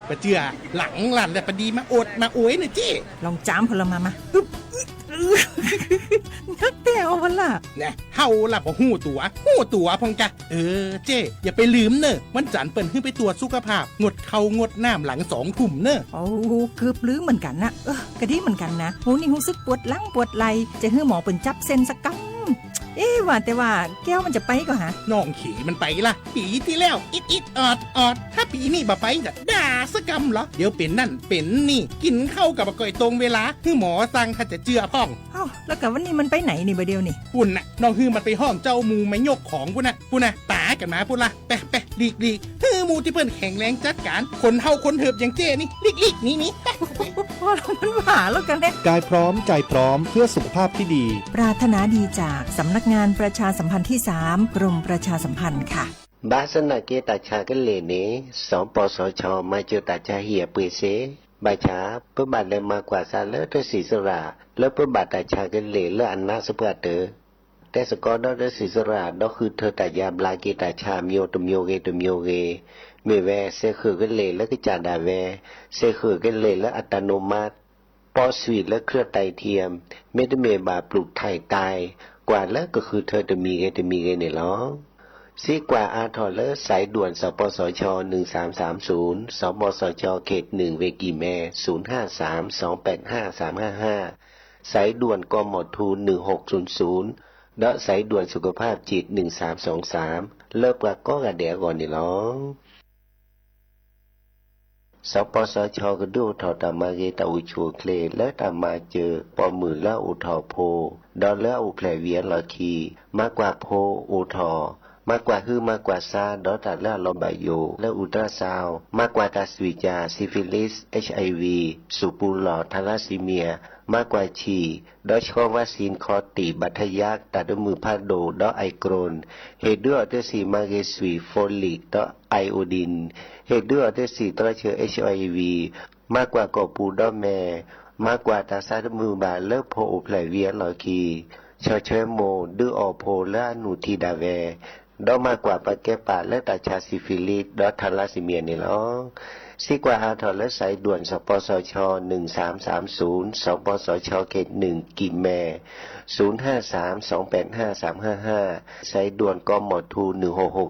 ปะเจือหลังหลันแต่ปะดีมาอดมาโอยนะเจ้ ลองจามพลมาอึ๊บนักแต่เอาวันละ เนี่ยเฮาล่ะบ่หู้ตัวพองกะเจ้อย่าไปลืมเนอะวันจันทร์เปิ้นขึ้นไปตรวจสุขภาพงดเขางดน้ำหลัง2 ทุ่มเนอะ โอ้เกือบลืมเหมือนกันนะกะดีเหมือนกันนะหูนี่รู้สึกปวดหลังปวดไหล่จะให้หมอเปิ้นจับเส้นสักกำว่าแต่ว่าแก้วมันจะไปก็หาน้องขี่มันไปล่ะปีที่แล้วอิดออดถ้าปีนี้บ่ไปจะด่าสกำเหรอเดี๋ยวเป็นนั่นเป็นนี่กินข้าวกับบ่ก่อยตรงเวลาคือหมอสั่งถ้าจะเจือพ่อง แล้วกับวันนี้มันไปไหนนี่บ่เดียวนี่ปุ่นน่ะน้องฮือมันไปห้องเจ้ามูไม่ยกของปุ่นน่ะตากันมาปุ่นล่ะไปลีกฮือมูที่เพิ่นแข็งแรงจัดการคนเฮาคนเหิบอย่างเจ้นี่ลีกนี่พอมันหาแล้วกันแน่กายพร้อมใจพร้อมเพื่อสุขภาพที่ดี ปรารถนาดีจากสำนักงานประชาสัมพันธ์ที่3กรมประชาสัมพันธ์ค่ะบาสนาเกตาชากันเลเนสองปสชมาเจอตาชาเหียเปเสบาชาเพื่อบัตรเลยมากว่าซาเลอร์สีสระแล้วเพื่อบัตรตาชากันเลและอันนาสเปเตอแต่สกอดอร์สีสระดอกคือเธอตายาบลาเกตาชามิโอตุมโยเกเมแวเซคือกันเลและก็จาดาแวเซคือกันเลและอัตโนมัติปอสวีทและเครือไตเทียมเมตเมบาปลูกไทยตายกว่าแล้วก็คือเธอจะมีไงเนี่ยหรอซีกว่าอาทอเลอร์สายด่วนสปสช1330สปสชเขต1เวกีแม0532855355สายด่วนกมทู1600และสายด่วนสุขภาพจิต1323เลิกกว่าก็กระเดียก่อนนี่หรอสปสชก็ดูถอดตามาเกตาอุชูเคลและตามาเจอปอมือละอุทอโพดอลและอุแผลเวียนลอคีมากกว่าโพอุทอมากกว่าคือมากกว่าซาดอตัดและลอมบายโยและอุตราซาวมากกว่าตาสวิจาซิฟิลิส HIV สุปูหลอดทาราซีเมียมากกว่าฉีดอชอวัคซีนคอตีบัตยักตัดมือพาโดดอไอโกรนเฮดด้วยอัตสีมาเกสวีโฟลิกดอไอโอดินเฮดด้วยอัตสีตระเชื้อ HIV มากกว่ากอปูดอแมมากกว่าตาซาดมือบาเลิกโพโอแผลเวียนลอคีชอเชโมดืออโพและอนุทีดาแวดอมากกว่าปะแกปาและตาชาซิฟิลิสดอทาราซิเมียนี่หรอซีกว่าอาทอและสายด่วนสปสช1330สปสชเขต1กิแม0532855355สายด่วนกมทู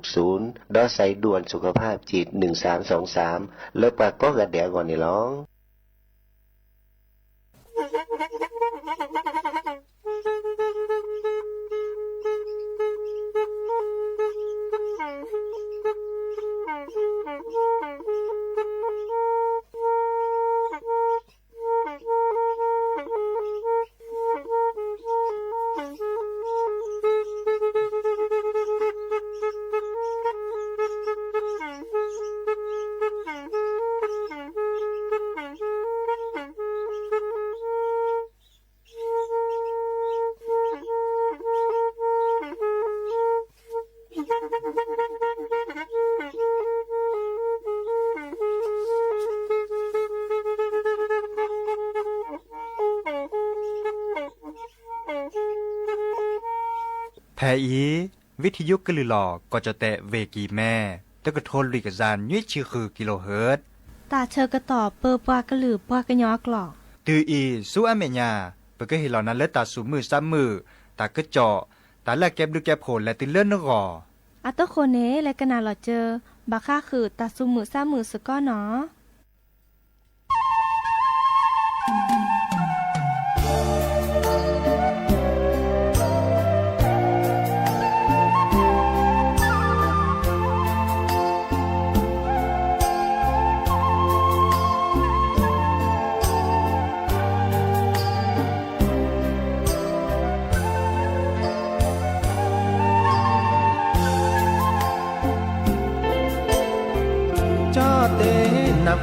1660ดอสายด่วนสุขภาพจิต1323เลิกปากก็กระเดียก่อนนี่หรอแทอีวิทยุกลือหลอก็จะแตะเวกีแม่ตะกะโทนลิกจานยุ้ยชื่อคือกิโลเฮิรตซ์ตาเชอกระตอบเปอปากระหลือปากระยอกหลอกตืออีสู้อเมญาเปก็เห็นเหล่านั้นและตาสูมือซ้ำมือตากระเจาะตาแลกแก็บดูแก็บโผลและติเลื่อนนกออัตโคเนและกนาหลอเจอบาค่าคือตาสูมือซ้ำมือสก้อเนาะ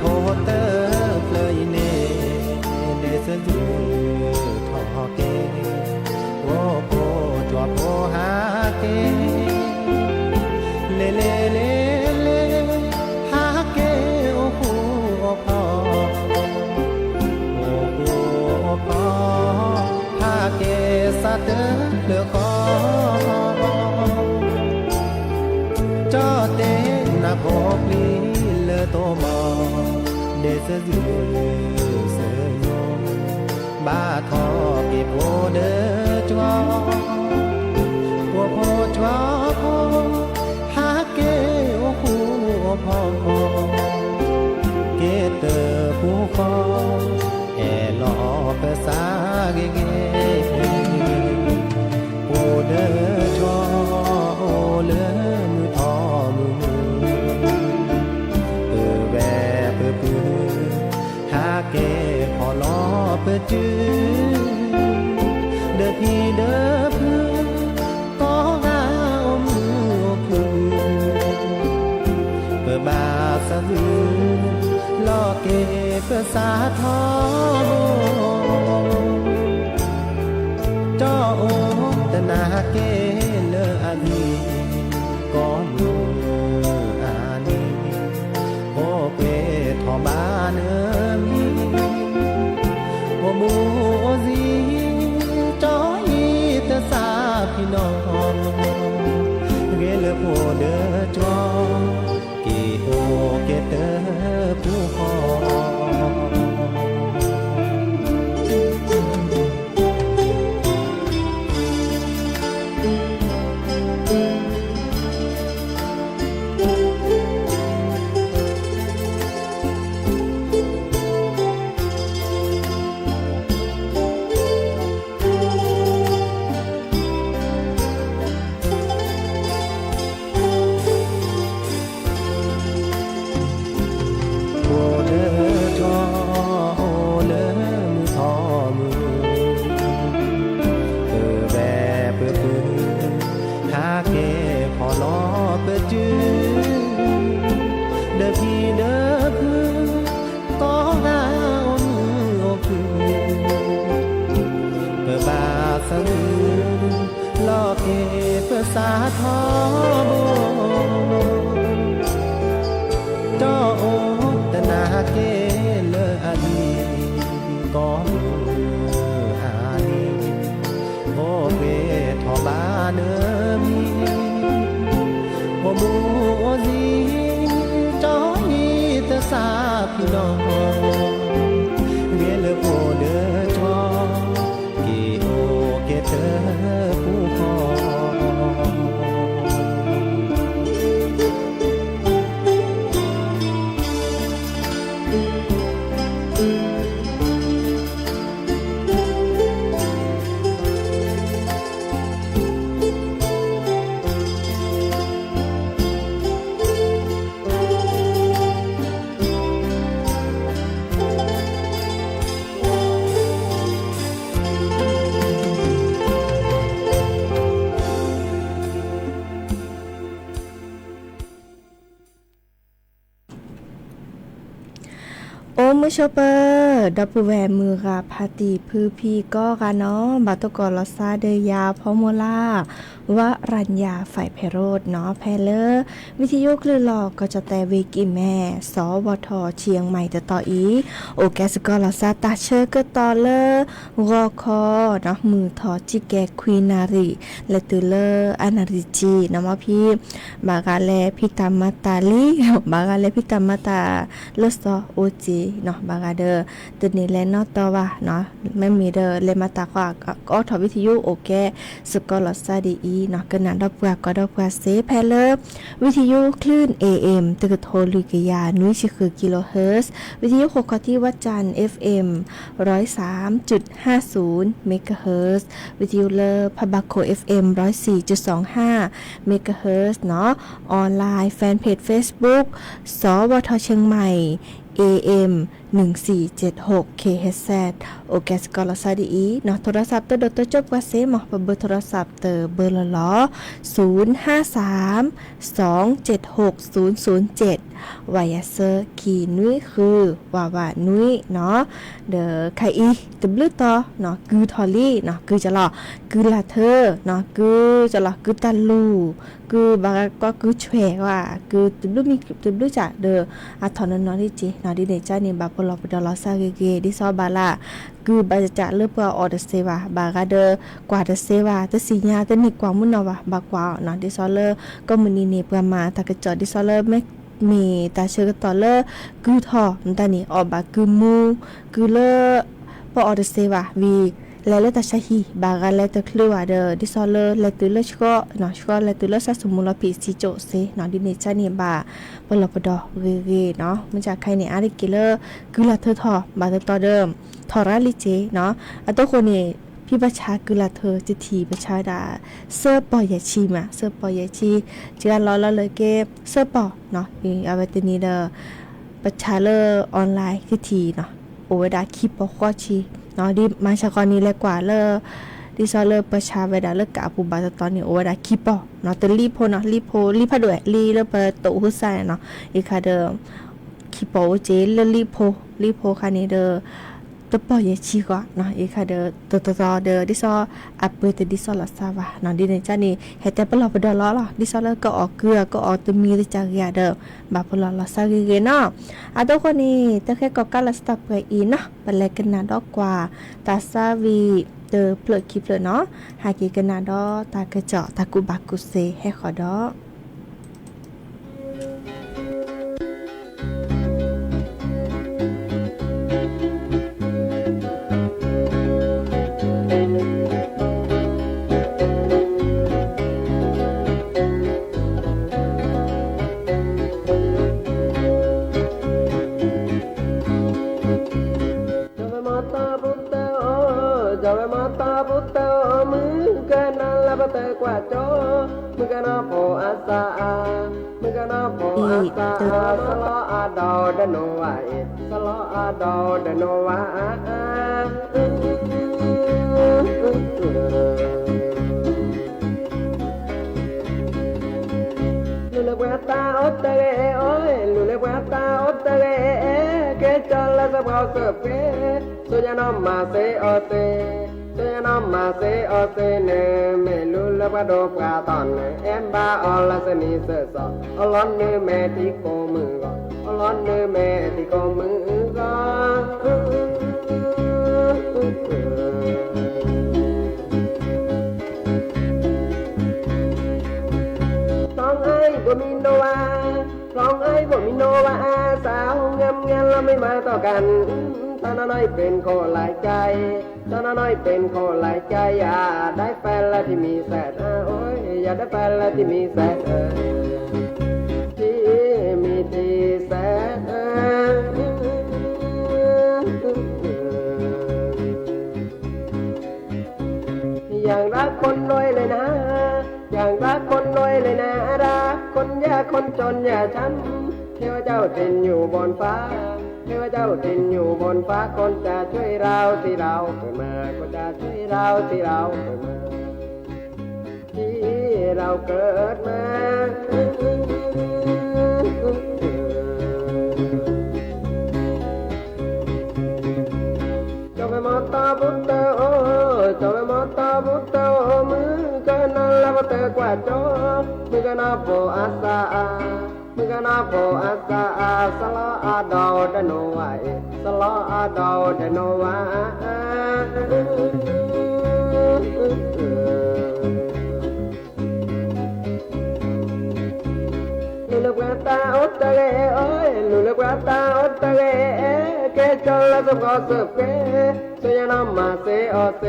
โพเตอร์เพลยเนเดซจูทอเกโอโพจวบโอฮาเกเลเลเลเลฮาเกโอโหโอพอโอโหโอพอฮาเกซาเตอร์เลคอจอเตนาโพปลีเลโตมอ để sơ dư sơ nhôm ba thọ kịp vô đỡ cho vô cho ha kê ô khu phò kê tờ phú kho e lọ bơ xa ghê ghê vô đỡ cho ô lỡ mưa thọ mưa về bơ bơ ha kê phò lọ bơ chư đỡ thì đỡ bơ có ngà ôm mưa bơ ba sa dư lo kê bơ xa thọ cho ô tần à kê lơ à đi có mưa à đi ô quê thọ ba nữa mi ô mùa gì cho y tơ xa phi non ghé lơ phô đỡ cho kỳ ô kê tơ phú kho xa thó cho ô tần à kê lơ à đi có à đi ô về thọ ba nữa mi ô mùa gì cho y tơ xa phi non ghé lơ phô đỡ cho kỳ ô kê tơ phú khoมือชอเปอร์ดับเบิลแวร์มือกาพาติพือพีก็กาเนาะบาตกอลซาเดยาพอโมลาวรัญญาฝ่ายไพโรดเนาะแพเลอร์วิทยุคลื่นหลอกก็จะแต่วิกิแม่สวทเชียงใหม่ต่ออีโอแกสกอลซาตาเชอร์ก็ต่อเลอรอคอเนาะมือทอจิแกควีนารีและตือเลออานาริจีเนาะพี่บากาเลพิตามาตาลีบากาเลพิตามาตาเลสโอจีเนาะบากาเดอตัวนี้แลนอตว่าเนาะไม่มีเดอเลมาตาก็ทอวิทยุโอแกสกอลซาดีเนาะกันนั้นดอกบัวก็ดอกบัวเซแพเลอร์วิทยุคลื่น AM ตึกโทรลิกยานุ้ยชิคือกิโลเฮิรตซ์วิทยุหกที่วัดจันทร์ FM 103.50 เมกะเฮิรตซ์วิทยุเลอร์พะบักโค FM 104.25 เมกะเฮิรตซ์เนาะออนไลน์แฟนเพจ Facebook สวทเชียงใหม่ AM 1476 KHZ โอแกสกอลซาดีเนาะโทรศัพท์ตัวจบว่าเซหมอเบอร์โทรศัพท์เตอเบอร์ละล้อ053 276 007วายเซอร์ขีนุ้ยคือว่านุ้ยเนาะเดอไคอีตบลือต่อเนาะคือทอลี่เนาะคือจะหล่อคือลาเธอเนาะคือจะหล่อคือตันลูคือบางก็คือแฉว่าคือตบลือมีตบลือจะเดออะทอนนอที่จีเนาะดิเดจ้านี่บาปลอปดอลซาเกเกดิซอบาลาคือบาจะเลือเพื่อออเดเซวาบากาเดกว่าเดเซวาตะสิญาตะนี่กว่ามุนเนาะว่าบากว่าเนาะดิซอเลก็มื้อนี้นี่เพื่อมาถ้ากระจอดิซอเลไม่ มีตาเชื่อต่อเลอกูทอมตานี่ออกบากูมูกูเลอปออดเซวาวีและเลตาชาฮีบากันเลตคลัวเดอดิซอเลเลตุเลชก็เนาะชก็เลตุเลซาสมุลปิซิโจเซเนาะดิเนจานี่บาปลอปดอเรเนาะมันจากใครเนี่ยอาริกิเลอกูลาเธอทอบาเธอต่อเดิมทอราลิเจเนาะอะตัวคนนี่พี่ประชากุลาเธอจะทีประชาดาเสื้อปอยาชีมาเสื้อปอยาชีเจือล้อละเลยเก็บเสื้อปอเนาะอีอาเวตนีเดอประชาเลอออนไลน์ที่ทีเนาะโอเวดาคิปปอควอชีเนาะดิมาชากรนี้แลกว่าเลอดิซอเลอประชาเวดาเลกะปุบาตอนนี้โอเวดาคิปปอเนาะแต่รีโพเนาะรีพาด้วยรีเลเปโตหุไซเนาะอีคาเดอคิปปอเจเลรีโพคานี้เดอตัวปอยชีกว่าเนาะอีค่ะเดอตัวเดอดิซออัปเปตดิซอลาซาวาเนาะดิเนจานี่เฮแต่ปลอปดอล้อดิซอเลก็ออกเกลือก็ออกตมีจากยาเดอบาปลอลาซาเกเนาะอะตัวคนนี้ตะแค่ก็กาลสตับไปอีเนาะปแลกันนาดอกกว่าตาซาวีเดอเปลือกคิปเลยเนาะหากิกันนาดอตากระเจาะตากุบากุเซให้ขอดอตอนน้อยเป็นคนหลายใจตอนน้อยเป็นคนหลายใจอย่าได้แฟนละที่มีแสนโอ้ยอย่าได้แฟนละที่มีแสนที่มีที่แสนอย่างรักคนรวยเลยนะอย่างรักคนรวยเลยนะรักคนยากคนจนอย่าช้ำเทวเจ้าเป็นอยู่บนฟ้าเทวเจ้าตินอยู่บนฟ้าคนจะช่วยเราที่เราเกิดมาคนจะช่วยเราที่เราเกิดมาที่เราเกิดมาจงไปมอตาบุตเตอจงไปมอตาบุตเตอมือกันนั่นละบุตเตอกว่าจอมือกันนับโบอาซามือกันนับโบอาซาสลาอาดาวเดโนวาสลาอาดาวเดโนวาลูกแม่ตาอดตะเกโอ้ยลูกแม่ตาอดตะเกเกจลละสบกสบเกสยนามาเซอเซ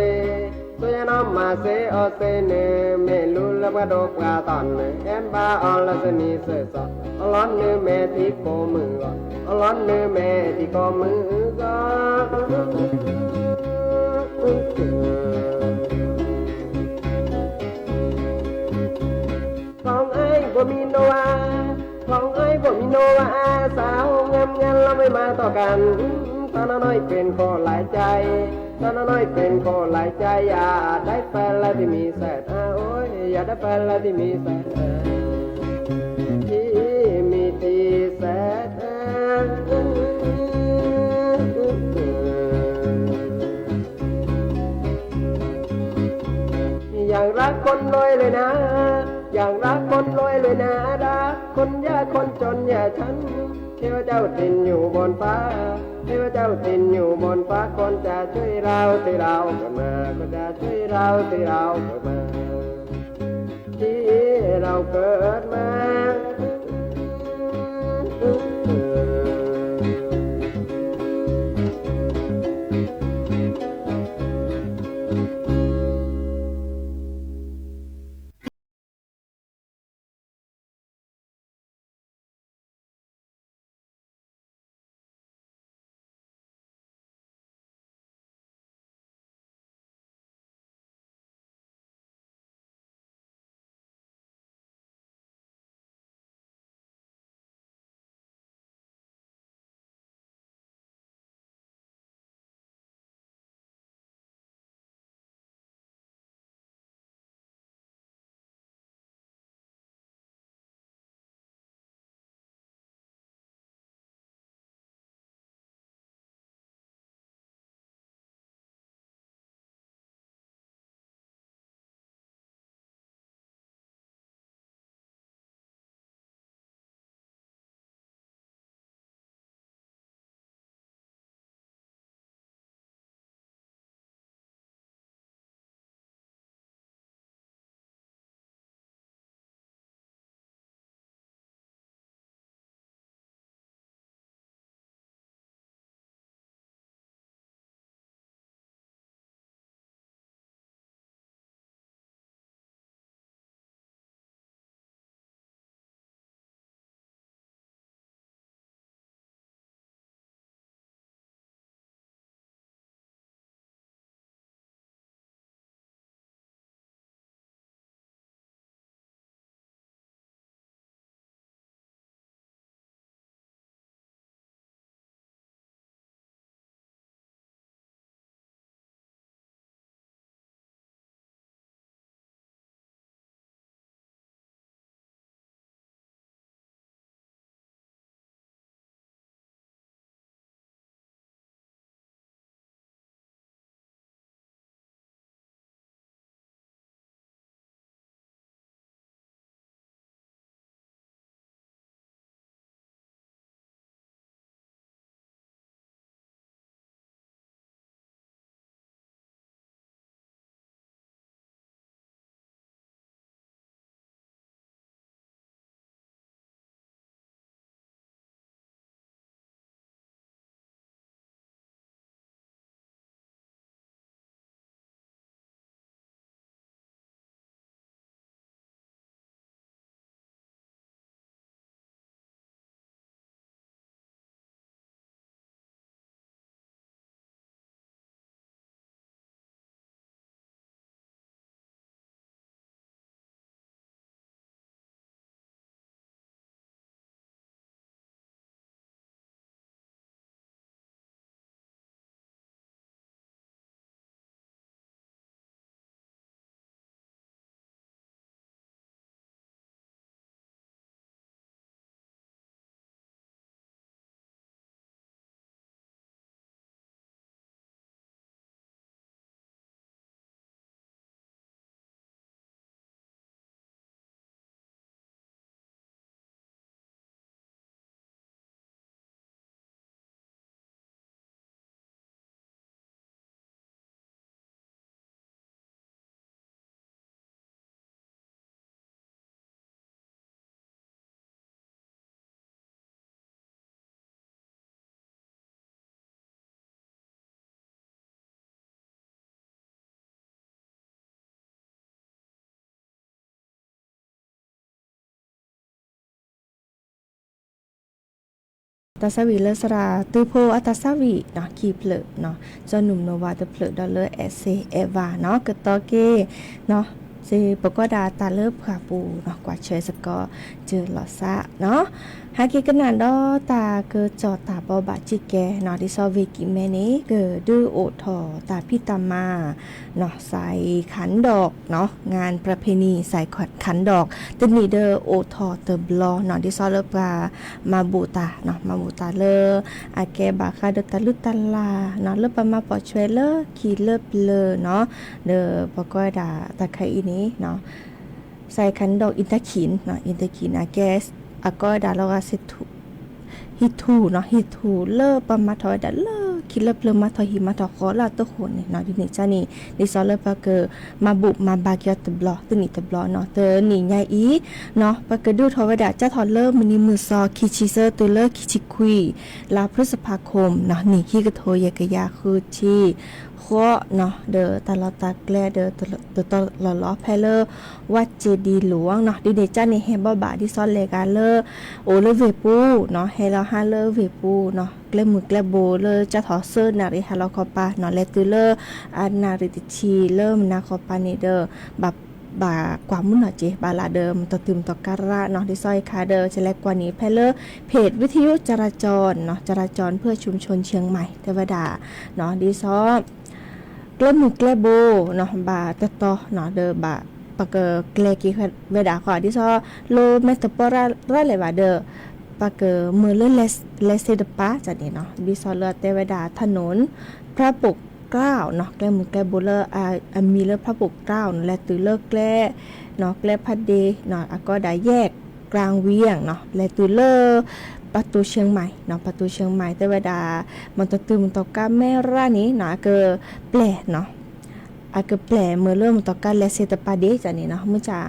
สยนามาเซอเซเนเมลูละกะดอกกะตอนเอ็มบาอลสนีเซซออลอนเนเมติโกมืออลอนเนเมติโกมือก็ของไอ้บ่มีโนวาของไอ้บ่มีโนวาสาวงามงามเราไม่มาต่อกันตอนน้อยเป็นคนหลายใจตอนน้อยเป็นคนหลายใจอย่าได้แฟนละที่มีแสนโอ้ยอย่าได้แฟนละที่มีแสนที่มีที่แสนอย่างรักคนรวยเลยนะอย่างรักคนรวยเลยนะรักคนยากคนจนอย่าฉันเทวเจ้าตินอยู่บนฟ้าเทวเจ้าตินอยู่บนฟ้าคนจะช่วยเราที่เราเกิดมาคนจะช่วยเราที่เราเกิดมาที่เราเกิดมา ตาสวีเลสราตือโพอัตาสวีเนาะคีเพลเนาะจอหนุ่มโนวาตะเพลดอลเลอร์เอเซเอวาเนาะกะตอเกเนาะเจปกดาตาเลิบขาปูเนาะกว่าเชยสกอเจอหลอซะเนาะหากิกันนันดอตาเกอจอตาบอบาจิแกเนาะดิซอเวกิเมนี้เกอดื้อโอทอตาพิตามาเนาะใส่ขันดอกเนาะงานประเพณีใส่ขันดอกตึนีเดอโอทอเตบลอเนาะดิซอเลิบปลามาบูตาเนาะมาบูตาเลออาแกบาคาเดตาลุตาลาเนาะเลิบปมาปอช่วยเลอคีเลิบเลอเนาะเดอปกอดาตะไคอีนี้เนาะใส่ขันดอกอินตะขินเนาะอินตะขินอาแกสอาก็ดาลาสิทุฮิทูเนาะฮิทูเลอปมาทอยดาเลอคิดเลอเปลมาทอยหิมาทอขอลาตะโคนเนาะดินี่จานี่ดิซอเลอปะเกอมาบุมาบาเกียตบลอตนี่ตบลอเนาะเตนี่ใหญ่อีเนาะปะเกอดูทอวดาจะทอเลอมือนี้มือซอคิชิเซอร์ตัวเลอคิชิคุยลาพฤษภาคมเนาะนี่ขี้กระโทยกะยาคือที่เนาะเดอตลอดตาแกลเดอตลอดล้อแพเลอวัดเจดีหลวงเนาะดิเดจ้านี่เฮบบ่าที่ซอนเลกาเลอโอเลเวปูเนาะเฮลาฮาเลเวปูเนาะแกลมือแกลโบเลอจะถอเซอร์นาริฮาลอคอปาเนาะเลตุเลออานาริติชีเริ่มนาคอปานี่เดอบับบากว่ามุนเนาะเจบาลาเดิมตอตึมตอการะเนาะดิซอยคาเดอจะแลกกว่านี้แพเลอเพจวิทยุจราจรเนาะจราจรเพื่อชุมชนเชียงใหม่เทวดาเนาะดิซอแกลมือแกลโบเนาะบาตะตอเนาะเดอบาปะเกแกลกีเวดาขอดิซอโลเมตปอราเลยว่าเดอปะเกมือเลเลเซดปาจัดนี่เนาะดิซอเลเทวดาถนนพระปกเกล้าเนาะแกลมือแกลโบเลมีเลพระปกเกล้าและตือเลแกลเนาะแกลพัดเดเนาะก็ได้แยกกลางเวียงเนาะและตือเลประตูเชียงใหม่เนาะประตูเชียงใหม่แต่เวลามันตะตึมตอกาแม่ร่านี้เนาะเกอแปลเนาะอาเกอแปลเมื่อเริ่มตอกาและเซตปาเดจันนี่เนาะมื้อจ้า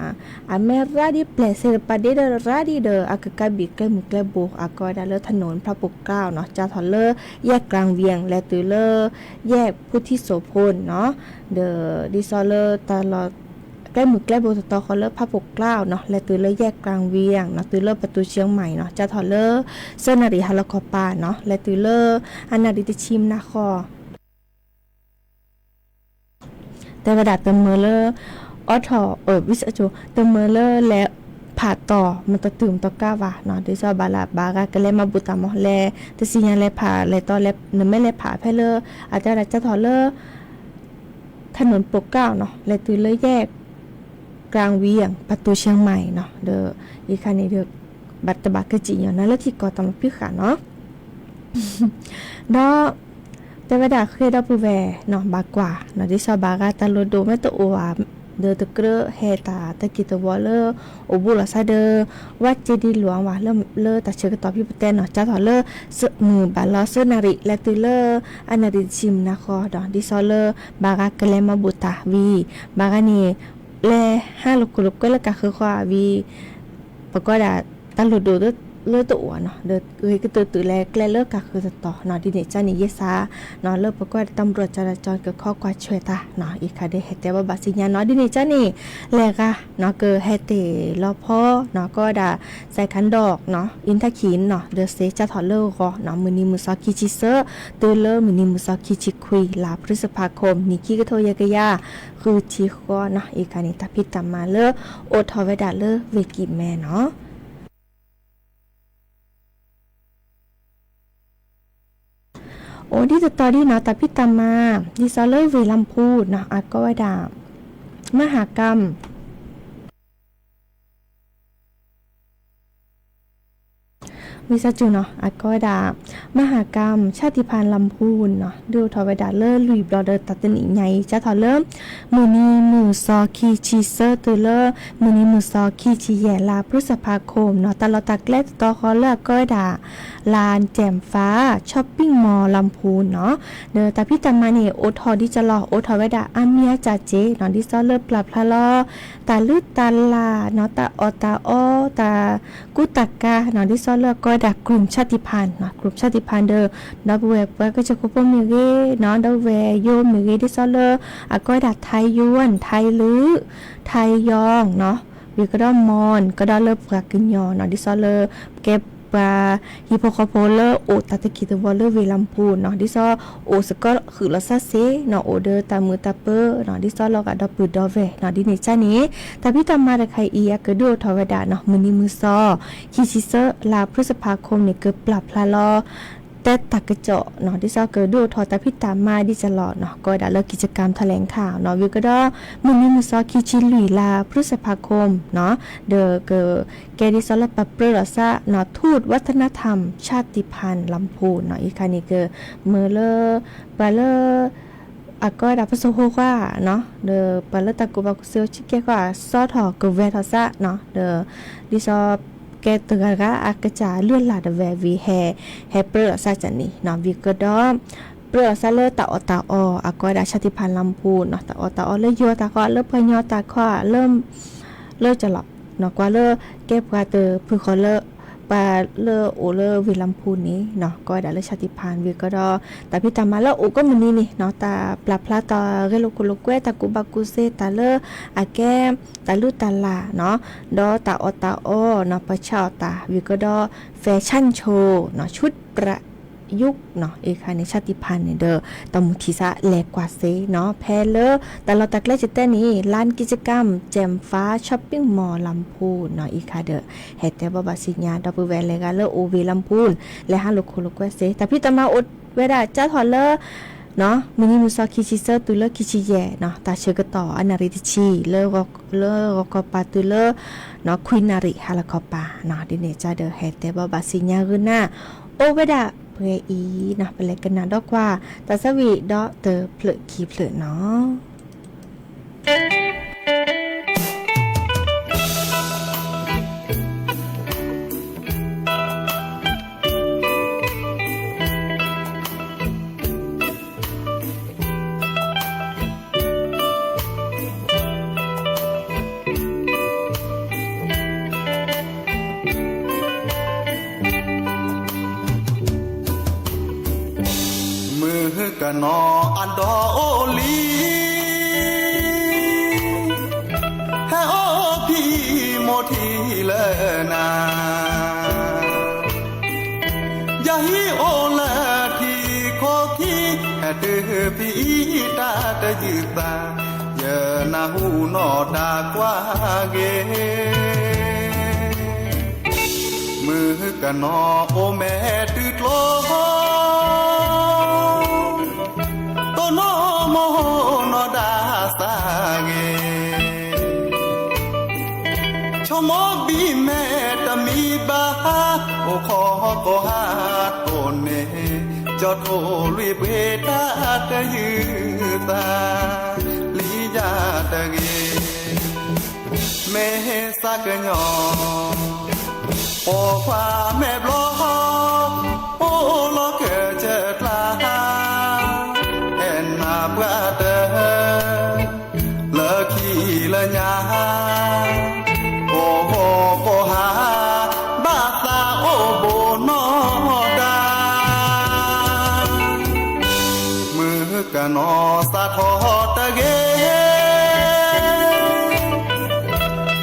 อาแม่ร่าดิแปลเซตปาเดเดอร่าดิเดออากกะบิแกมุแกโบอากอดาเลถนนพระปกเกล้าเนาะจาทอเลแยกกลางเวียงและตือเลแยกพุทธิโสพลเนาะเดอดิซอเลตลอดใกล้มือใกล้โบสถ์เขาเลิกพระปกเกล้าเนาะและตือเลิกแยกกลางเวียงเนาะตือเลิกประตูเชียงใหม่เนาะจะถอดเลิกเส้นนาริฮาลคอปาเนาะและตือเลิกอันนาดิตชิมนาคอแต่กระดาษเติมเมอร์เลอร์ออทอวิสจูเติมเมอร์เลอร์และผ่าต่อมันตะตื่มตะก้าวะเนาะดิซอบาลาบากากะเลมาบุตามอแลแต่สิญาแลผ่าแลตอแลนไม่แลผ่าแพเลออาจจะถอดเลอถนนปกเกล้าเนาะและตือเลิกแยกกลางเวียงประตูเชียงใหม่เนาะเด้ออีคันนี้เด้อบัตตะบักกะจิเนาะนั่นละที่กอตำพิขาเนาะดอแต่ว่าดาเคยดอปูแวเนาะบากว่าเนาะดิซอบากาตะโลโดแม่ตะโอวาเดอตะเกรเฮตาตะกิตะวอเลอโอบุลาซาเดอวัดเจดีหลวงว่าเริ่มเลอตะเชกตอพี่ปเตนเนาะจ้าถอเลอสมือบาลอเซนาริและตุเลออันนาริชิมนะคอดอดิซอเลบากากะเลมาบุตาวีบากานีแลห้าลูกก็แล้วก็คือว่าวีปก็ได้ตลอดดูเลือตัวเนาะเด้อก็ตื่นแลแกลเลิกก็คือต่อเนาะดิเนจ้านี่เยซาเนาะเลิกปก็ตำรวจจราจรก็ข้อกว่าช่วยตาเนาะอีกค่ะได้เฮ็ดแต่ว่าบาสิญญาเนาะดิเนจ้านี่แลก็เนาะเกอเฮ็ดเตรอพ่อเนาะก็ได้ใส่ขันดอกเนาะอินทขินเนาะเดอเซจะถอดเลิกก็เนาะมื้อนี้มื้อซอคิชิเซอร์ตื่นเลิกมื้อนี้มื้อซอคิชิคุยลาพฤษภาคมนี่ขี้กะโทยกะยาคือชีคอเนาะอีกค่ะนี่ตาพิตามาเลอโอทอเวดาเลอเวกิแม่เนาะโอ้ดิสตอรี่เนาะตาพิตามาดิซอเลอร์เวลัมพูดเนาะอาก็ว่าดามหากรรมวิซาจูเนาะอาก็ดามหากรรมชาติพันธุ์ลำพูนเนาะดูทอเวดาเลอร์ลุยบลอเดอร์ตัดตินอีใหญ่จะทอเริ่มมือนี้มือซอคีชีเซอร์ตัวเลอร์มือนี้มือซอคีชีแย่ลาพฤษภาคมเนาะตลอดตักแลตอคอเลอร์ก็ดาลานแจ่มฟ้าช้อปปิ้งมอลล์ลำพูนเนาะเดอตาพี่ตามานี่โอทอดิจะรอโอทอเวดาอาเมียจ่าเจเนาะดิซอเลอร์ปรับพะลอตาลืดตาลาเนาะตาอตาอตากุตากาเนาะดิซอเลอร์ก็ดากลุ่มชาติพันธุ์เนาะกลุ่มชาติพันธุ์เดอดับเวบก็จะคุปมิเกเนาะดับเวโยมิเกดิซอเลอร์ก็ดาไทยยวนไทยลื้อไทยยองเนาะวิกระดอมมอนก็ได้เลิกปากกินยอเนาะดิซอเลอร์เก็บ ปาฮิโปคอโพเลอร์โอตาตะกิตวอลเลอร์เวลัมพูเนาะดิซอโอสก็คือละซาเซเนาะโอเดอร์ตามือตาเปอร์เนาะดิซอเราก็ดอปืดดอเวเนาะดิเนจ้านี้แต่พี่ตามมาตะไคอียกระโดทวดาเนาะมือนี้มือซอคิซิเซอร์ลาพฤษภาคมเนี่ยเกิดปรับพลาลอแต่ตักกระเจาะเนาะที่ซอเกิดดูทอตาพิตามมาดิจะหลอดเนาะก็ได้เลิกกิจกรรมแถลงข่าวเนาะวิวก็ได้มื้อนี้มือซอคิชิลุยลาพฤษภาคมเนาะเดอเกแกดิซอลปะเปรอซะเนาะทูตวัฒนธรรมชาติพันธุ์ลำพูนเนาะอีกคันนี้เกมื้อเลอปะเลออะก็ดาพโซโฮว่าเนาะเดอปะเลอตะกุบะกุเซลชิเกก็ซอทอกเวทอซะเนาะเดอดิซอแกตกะอากจาเลื่อนลาดแววีแฮเปรอซาจันนี่เนาะวิกดอมเปรอซาเลตาอตาออากอดาชาติพันธุ์ลำพูนเนาะตาอตาอเลโยตาก็เริ่มพยอตาข้อเริ่มจะหลอกเนาะกว่าเลเก็บกว่าเตอพือขอเลปาเลโอเลวิลำพูนนี้เนาะก็ดาเลชาติพันธุ์วิกดอแต่พี่ตามาแล้วโอก็มันนี่เนาะตาปลาพลาตาเรโลกุโลเกตากุบากุเซตาเลอาแกมตาลุตาลาเนาะดอตาอตาอเนาะปะชาวตาวิกดอแฟชั่นโชว์เนาะชุดประยุกเนาะเอคาในชาติพันธุ์เนี่ยเด้อตมุทิสะแลกว่าเซเนาะแพเลอแต่เราตักเล่จิตเต้นี้ลานกิจกรรมแจ่มฟ้าช้อปปิ้งมอลล์ลำพูนเนาะอีคาเด้อเฮ็ดแต่บ่บาสิญญาดอกแวเลกาเลโอเวลำพูนและฮาโลโคโลกวเซแต่พี่ตมาอดเวดาจ้าถอเลอเนาะมินิมุซอคิชิเซอร์ตุเลคิชิเยเนาะตาเชกต่ออนาริติชีเลกปาตุเลเนาะควินาริฮาลากปาเนาะดิเนจ้าเด้อเฮ็ดแต่บ่บาสิญญาคือหน้าโอเวดาเพื่ออีนะไปเลยกันนะดอกว่าตาสวีดอเตอเพลคีเพลเนาะกันออันดอโอลีฮะโอพี่โมทีเลนาอย่าฮิโอละทีโคคีฮะเดือพี่ตาตะยืตาเยนาหูนอดากว่าเกมือกันอโอแม่ตืดโลno mo no da sa ge chomo bi me ta mi ba o kho ko ha to ne cho tho lwi be ta ta yu ta li ja ta ge me sa ke nyo o kwa me blo o lo ke che tlaละญาโอโหโกหาบาตาโอโบนอดามือกันอสะทอตะเก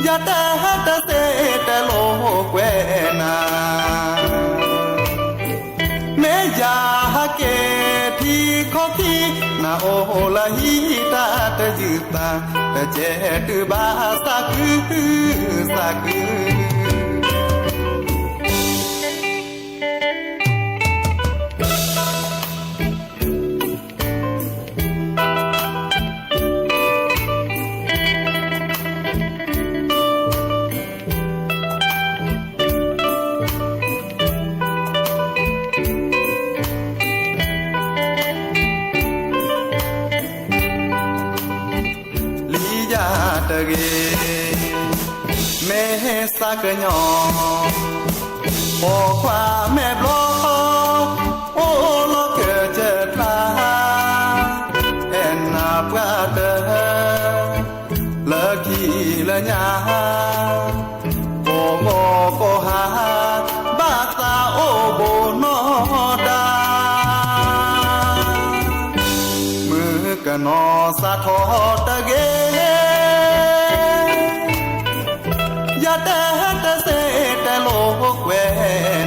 ยาตาตะเสตะโลเกวนาเมยาเกที่ขอที่นาโอละฮีตาตะยืตาตะเจตุบาสักสักแม่สักหยอโอความแม่บล้อโอโลเกิดเจอตาแอนนาปลาเตอเลิกขี้ละญาโอโงโกหาบาตาโอโบนอดามือกันนอสะทอตะเกยาตาตะเสตะโลกเว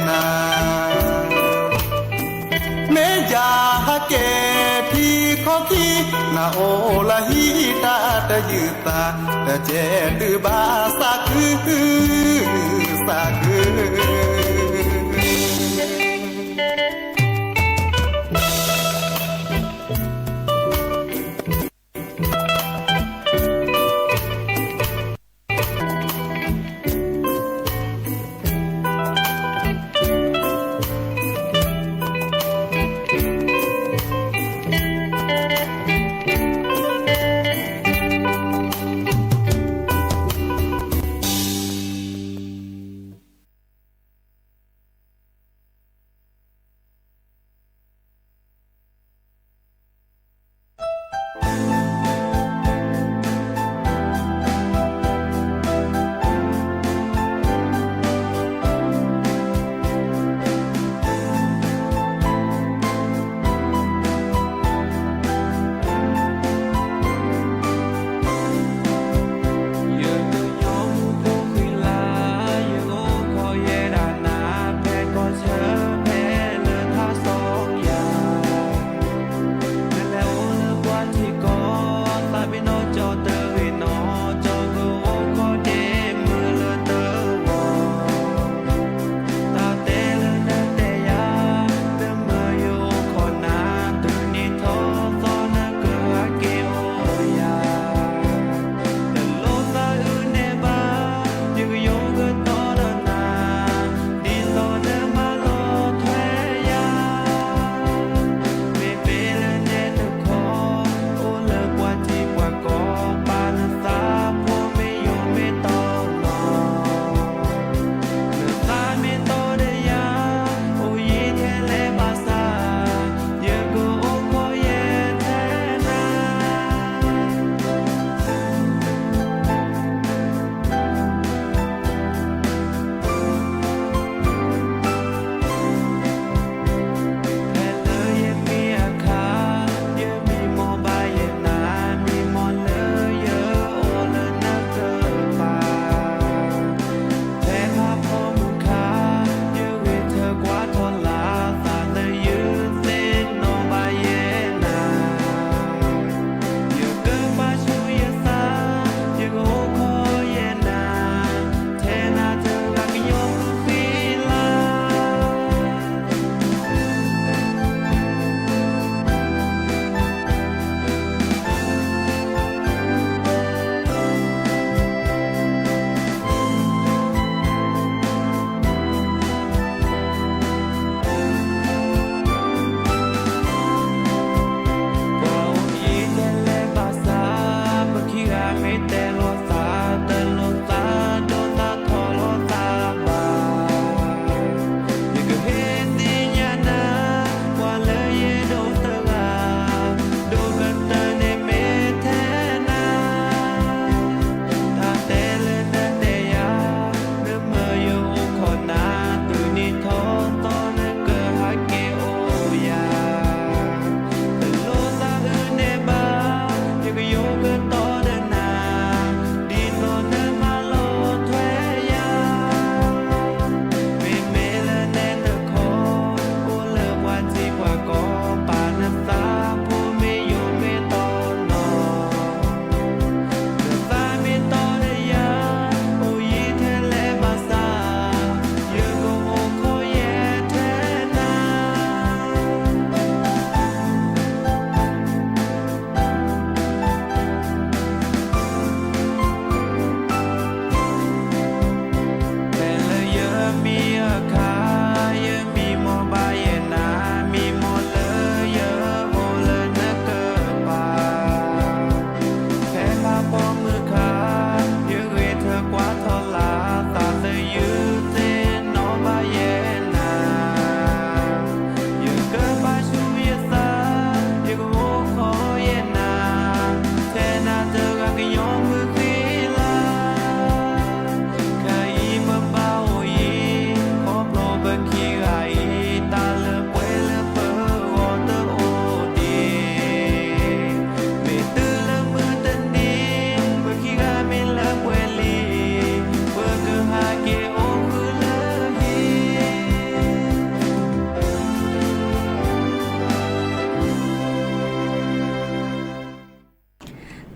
นา แก่ที่ขอขี้นาโอละฮีตาตะยืตาแต่เจดือบาสักสัก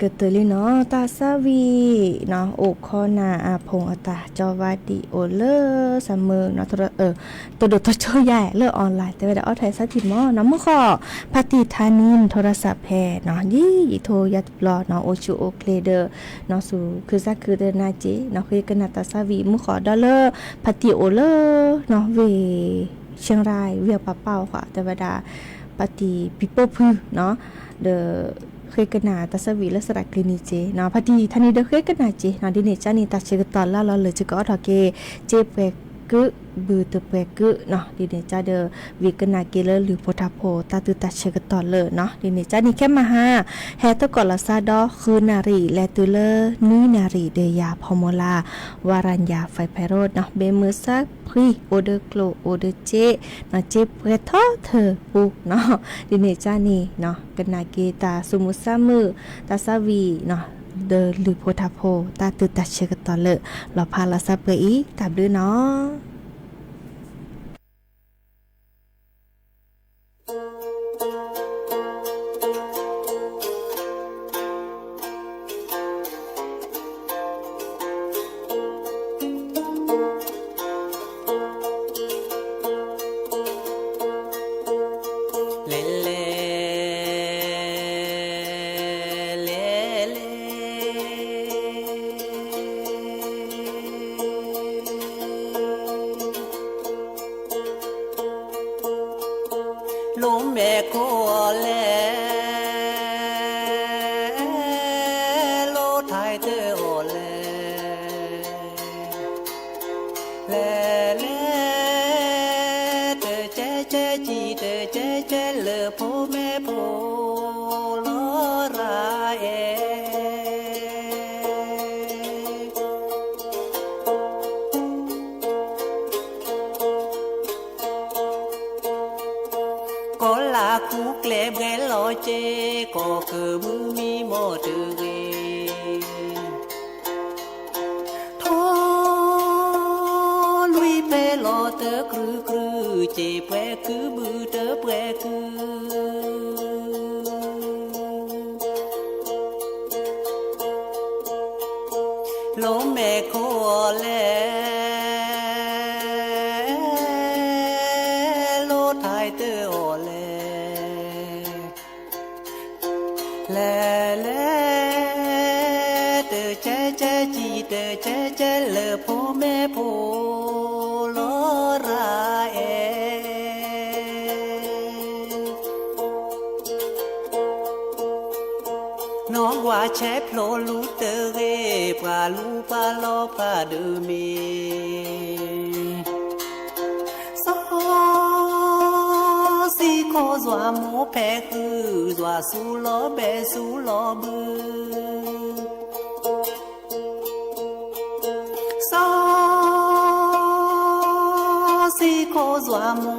กตลิเนาะตาซาวีเนาะโอคอนาอาพงอตาจอวาดิโอเลเสมอเนาะตัวโดตัวโจใหญ่เลอออนไลน์แต่ว่าเอาไทยสักทีมอเนาะมื้อขอปฏิทานินโทรศัพท์แพเนาะยี่โทรยัดปลอเนาะโอชูโอเคเดอเนาะสู่คือซักคือเดนาจิเนาะคือกนาตาซาวีมื้อขอดอลเลอร์ปฏิโอเลเนาะเวเชียงรายเวียปะเป้าค่ะแต่ว่าปฏิปิโปพือเนาะเดอเคยกนาตาสวีและสระคลินิเจเนาะพอดีท่านี้เดเคยกนาเจเนาะดิเนจานี่ตาเชกตอนละเราเลยจะก็ทอเกเจเปกึบือตะเปกึเนาะดิเนจาเดวิกนาเกเลหรือโพธาโพตาตุตาเชกตอนเลยเนาะดิเนจานี่แค่มาหาแฮตกอลซาดอคือนารีและตุเลนุยนารีเดยาพอมลาวารัญญาไฟไพโรดเนาะเบมือซักพรีโอเดอร์โกลโอเดอร์เจเนาะเจเปทอเธอปูเนาะดิเนจานี่เนาะกนาเกตาสุมุซามือตาซาวีเนาะเดหรือโพธาโพตาตุตาเชกตอนเลยเราพาลาซาเปอีตามด้วยเนาะลมแม่โคแลโลไทยเตอโอแลแลเตอเจเจจีเตอเจเจเลอโพแม่โพโลราเอก็ลาคูเกลเบลลอเจก็คือมือมีหมอตือเกทอลุยเปลอเตอครือครือเจแปรคือมือเตอแปรคือลมแม่โคแลแลเตอเจเจจีเตอเจเจเลอโพแม่โพโลราเอน้องว่าแชพโลลูเตอเรปาลูปาลอปาเดเมsi ko zwa mo pe ku zwa su lo be su lo bu so si ko zwa mo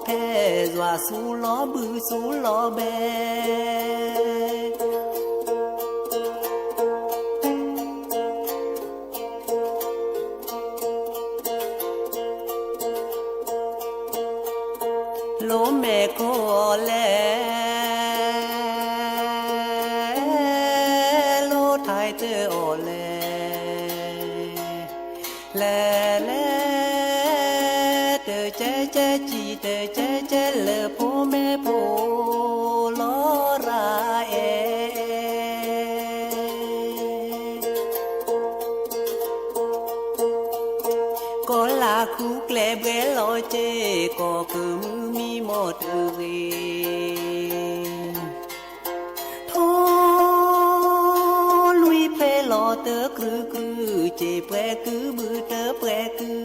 pe zwa su lo bu su lo beลมแม่โคแลโลไทยเตอโอแลแลเตอเจเจจีเตอเจเจเลอโพแม่โพโลราเอก็ลาคูเกลเบลอเจก็คือมือมีหมดเอทอลุยเพลอเตอครือครือเจแปรคือมือเตอแปรคือ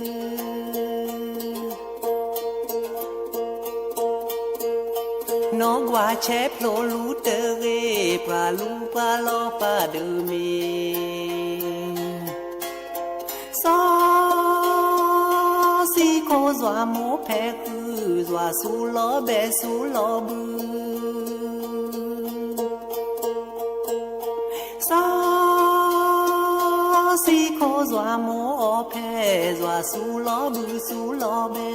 น้องว่าแชพโลลูเตอเรปาลูปาลอปาเดเมsi ko zwa mo pe ku zwa su lo be su lo bu sa si ko zwa mo pe zwa su lo bu su lo be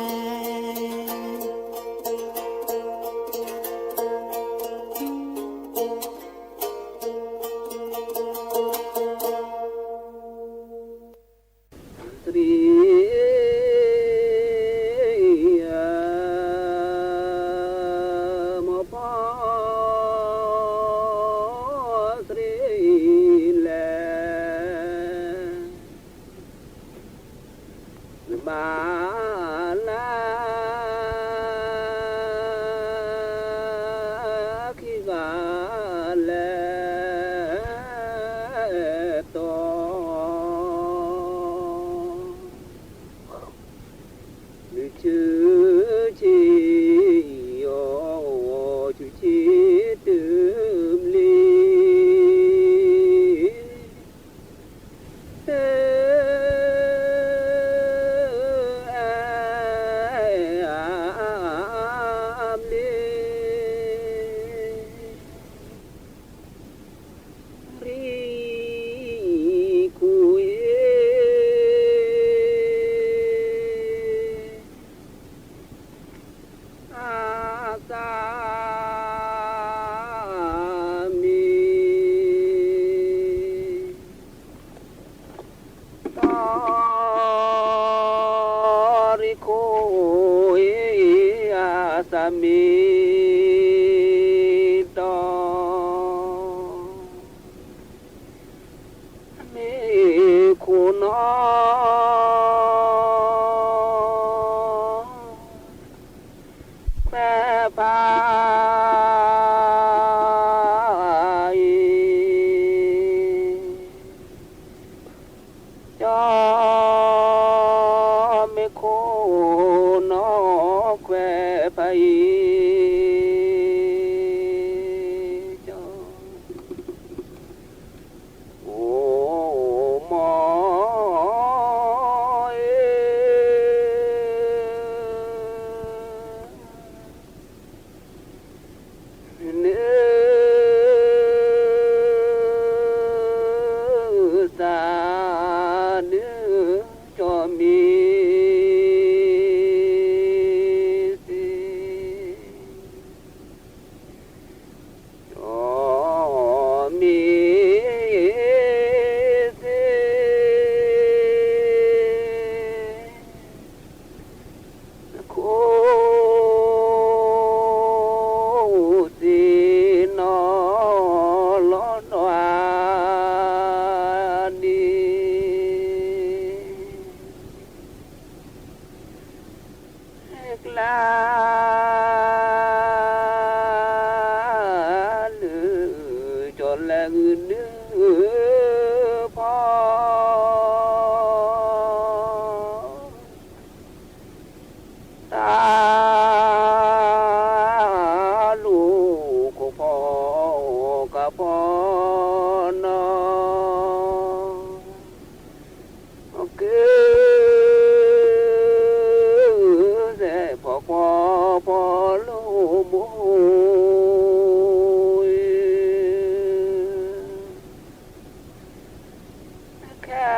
เนื้อสาเนื้อจอมีสิจอมีสิโคสินอลอนวานีกลาลือจนแลงเนื้อพอตาลูกพ่อกับพ่อนอเกือแส่พ่อลูกมุยแค่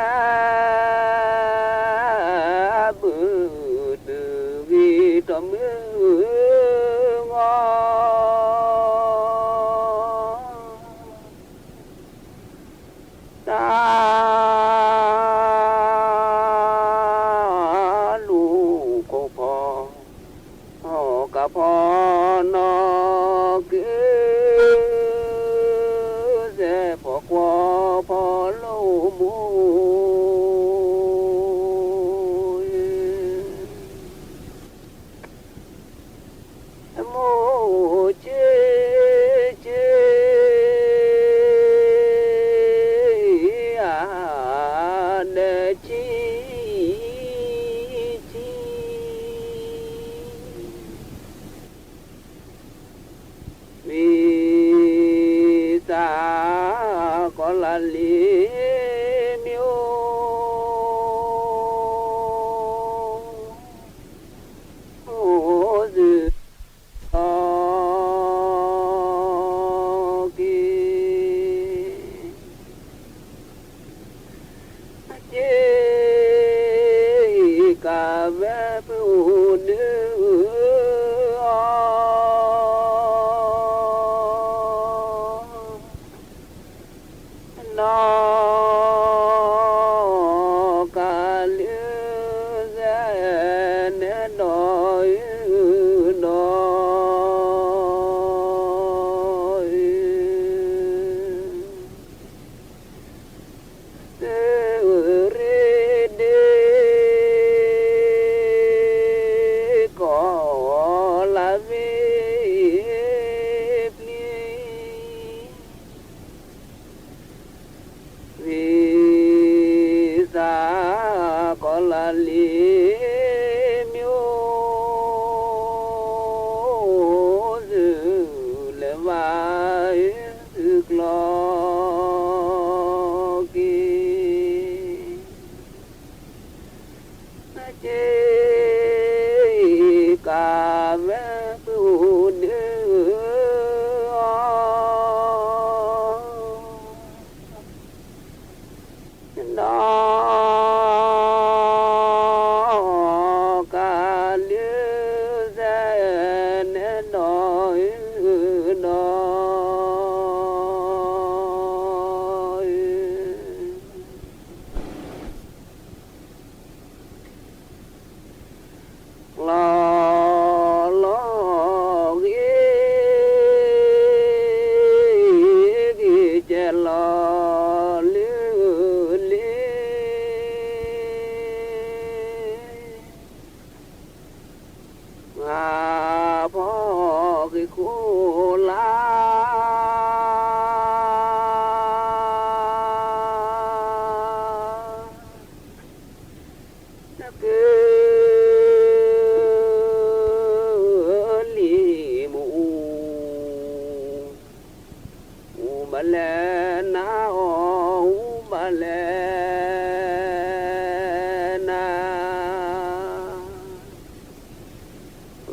บืดวีตมืองอตาลูกพ่อกับพ่อนอเกือแส่พ่อลูกมุยโมเจเจอาเดจีจีมีตาก็ละลีมิวโอ้ซึอกีเจกาเวปูเนื้อนอกาเลือแสนน้อยน้อยเสรเดก็ละเวปลีวิสาก็ละลีมิวซึเลวายซึกลอกีเจกาเวปูเดือนอกาเลือแสนน้อยน้อยลอลอกีเจลอลือลีมาพ่อคือคู่ลาเกือลีมูมาแลนามาแลนา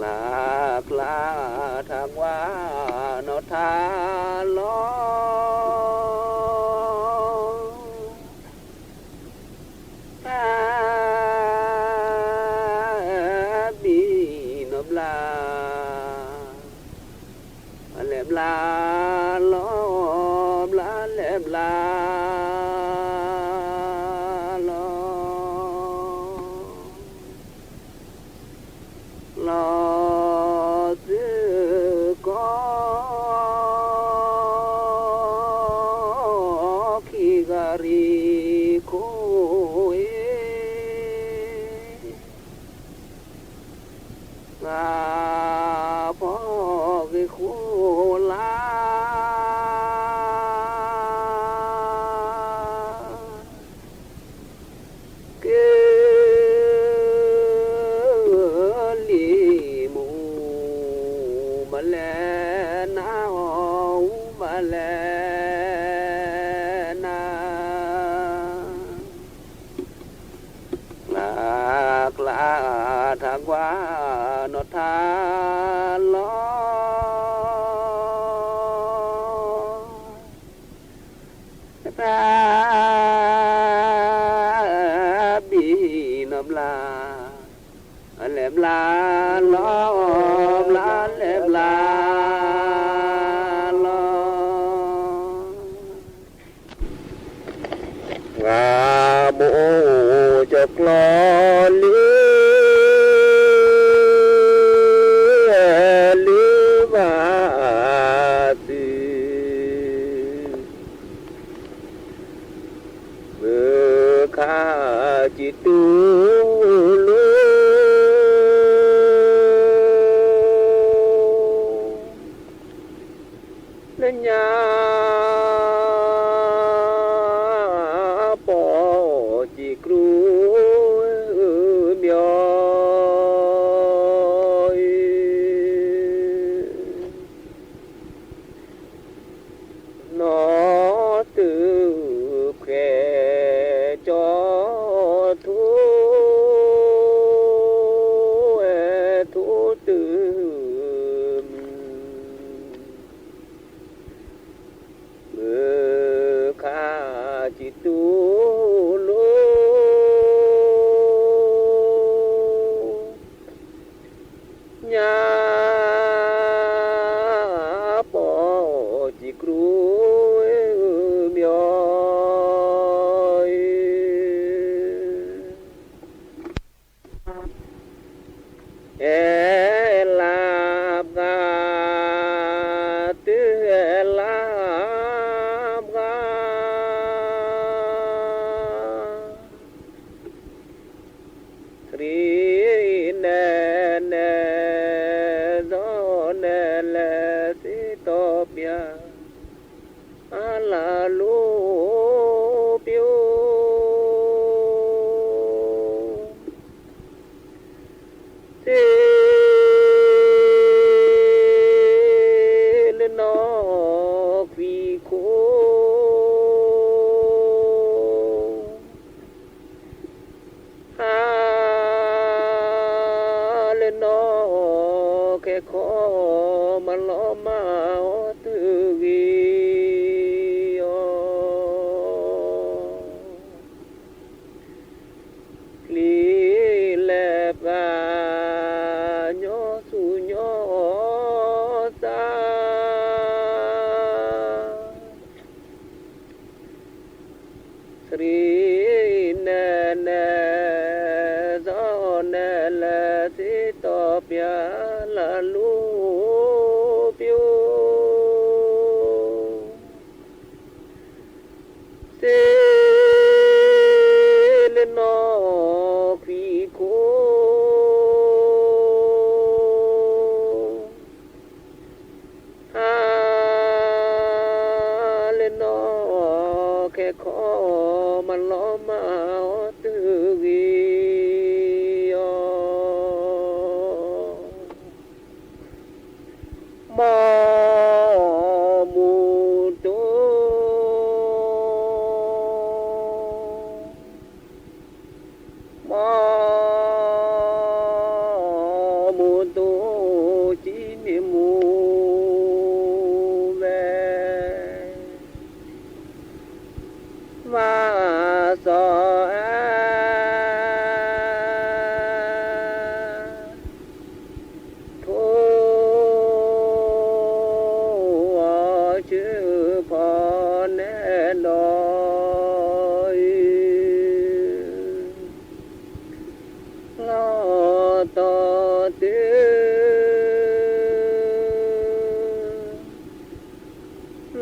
ลากลาทางว่า นอ ทาลอบีนบลาแหลมลาลอบลาแหลมลาลอลอซื้อกอขีการีโคเอกาพอกิโคลาเกลีมูมาแลนามาแลนาลาทางว่านทาลอพระบีนบลาแหลมลาลอบลาแหลมลาลองาโมจกลอลือบาตืเมื่อข้าจิตตูลูนัญญาปอจิกรูเมียวนอตืบแค่จอทูทูตืมเมื่อข้าจิตตูลูญาปอจิกรูเมียวเอลาบกาตือลาบกาทรีเนเนโดเนเลสิโตเปียอาลาลูปิวสิลนอควีโคฮาลนอแค่ขอมาล้อมาตือกี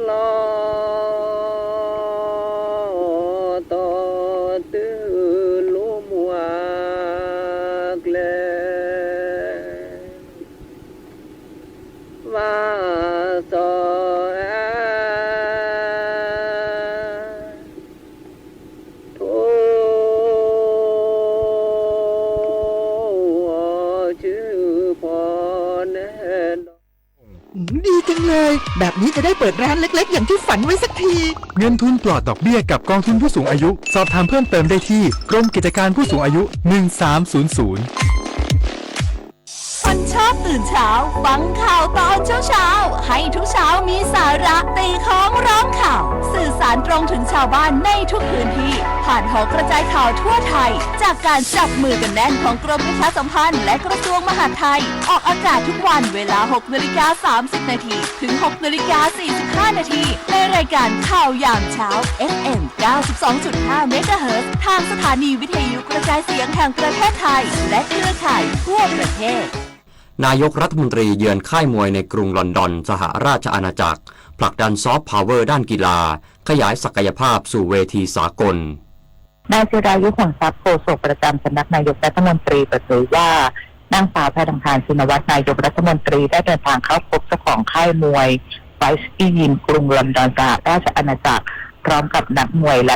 ลอต่อตื้อลูมัวเกลว่าสอดีจังเลย แบบนี้จะได้เปิดร้านเล็กๆ อย่างที่ฝันไว้สักที เงินทุนปลอดดอกเบี้ยกับกองทุนผู้สูงอายุ สอบถามเพิ่มเติมได้ที่กรมกิจการผู้สูงอายุ 1300คนชอบตื่นเช้าฟังข่าวตอนเช้าให้ทุกเช้ามีสาระตีของร้องข่าว สื่อสารตรงถึงชาวบ้านในทุกพื้นที่ผ่านหอกระจายข่าวทั่วไทยจากการจับมือกันแน่นของกรมประชาสัมพันธ์และกระทรวงมหาดไทยออกอากาศทุกวันเวลา 6:30 น.ถึง 6:45 น.ในรายการข่าวยามเช้า FM 92.5 เมกะเฮิรตซ์ทางสถานีวิทยุกระจายเสียงแห่งประเทศไทยและเครือข่ายทั่วประเทศนายกรัฐมนตรีเยือนค่ายมวยในกรุงลอนดอนสหราชอาณาจักรผลักดันซอฟต์พาวเวอร์ด้านกีฬาขยายศักยภาพสู่เวทีสากลนายจิรายุห่วงทรัพย์โฆษกประจำสำนักนายกรัฐมนตรีเปิดเผยว่านางสาวแพทองธารชินวัตรนายกรัฐมนตรีได้เดินทางเข้าพบเจ้าของค่ายมวยไฟส์ตี้ยิมกรุงลอนดอนสหราชอาณาจักรพร้อมกับนักมวยและ